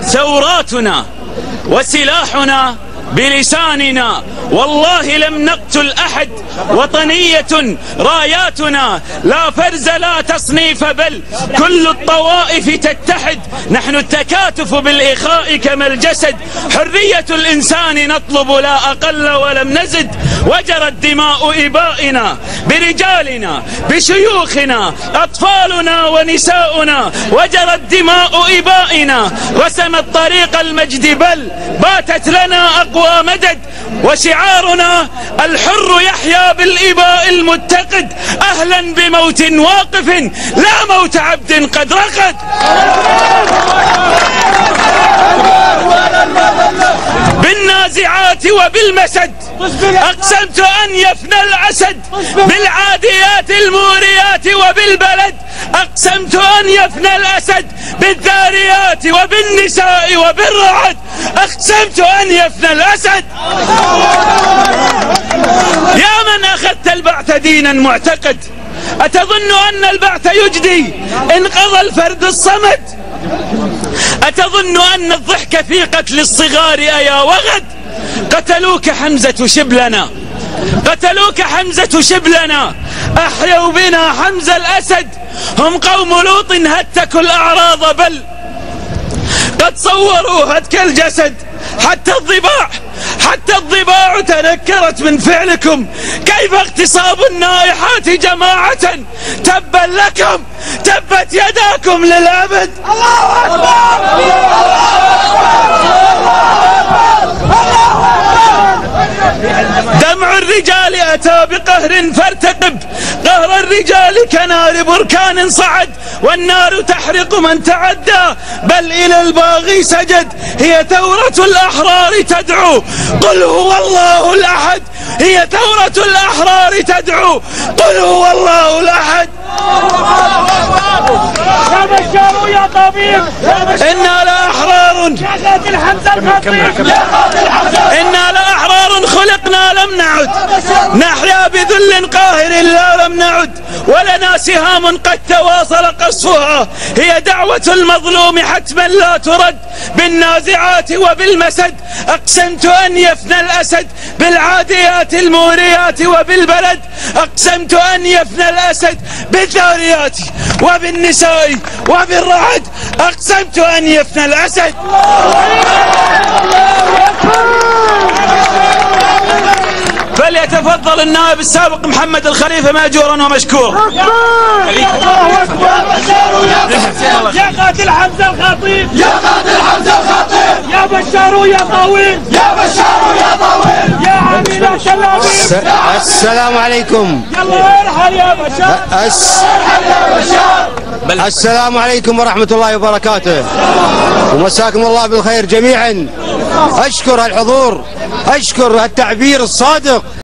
ثوراتنا وسلاحنا بلساننا، والله لم نقتل أحد. وطنية راياتنا، لا فرز لا تصنيف، بل كل الطوائف تتحد. نحن التكاتف بالإخاء كما الجسد، حرية الإنسان نطلب لا أقل ولم نزد. وجرت دماء إبائنا برجالنا بشيوخنا أطفالنا ونساؤنا، وجرت دماء إبائنا رسمت طريق المجد، بل باتت لنا أقوى مدد. وشعارنا الحر يحيا بالإباء المتقد، أهلا بموت واقف لا موت عبد قد رقد. بالنازعات وبالمسد أقسمت أن يفنى الأسد، بالعاديات الموريات وبالبلد أقسمت أن يفنى الأسد، بالذاريات وبالنساء وبالرعد أقسمت أن يفنى الأسد. يا من أخذت البعث دينا معتقد، أتظن أن البعث يجدي إن قضى الفرد الصمد؟ أتظن أن الضحك في قتل الصغار أيا وغد؟ قتلوك حمزة شبلنا، قتلوك حمزة شبلنا، أحيوا بنا حمزة الأسد. هم قوم لوط هتكوا الأعراض، بل قد صوروا هتك الجسد. حتى الضباع تنكرت من فعلكم. كيف اغتصاب النائحات جماعة؟ تبا لكم، تبت يداكم للأبد. الله أكبر، دمع الرجال أتى بقهر فارتقب، قهر الرجال كنار بركان صعد، والنار تحرق من تعدى بل إلى الباغي سجد. هي ثورة الأحرار تدعو، قل هو الله الأحد. هي ثورة الأحرار تدعو، قل هو الله الأحد. يا بشار يا طبيب، إنا لأحرار، إنا لأحرار خلقنا لم نعد، نحيا بذل قاهر لا لم نعد، ولنا سهام قد تواصل قصفها. هي دعوة المظلوم حتما لا ترد، بالنازعات وبالمسد أقسمت أن يفنى الأسد، بالعاديات الموريات وبالبلد أقسمت أن يفنى الأسد، بالذاريات وبالنساء وبالرعد أقسمت أن يفنى الأسد. فليتفضل النائب السابق محمد الخليفة مأجورا ومشكورا. الله أكبر. يا قاتل حمزة الخطيب، يا قاتل حمزة الخطيب، يا بشار يا طويل، يا بشار يا طويل، يا عميل شلابيب. السلام عليكم. يلا ارحل يا بشار، ارحل يا بشار. السلام عليكم ورحمة الله وبركاته، ومساكم الله بالخير جميعا. أشكر الحضور، أشكر التعبير الصادق.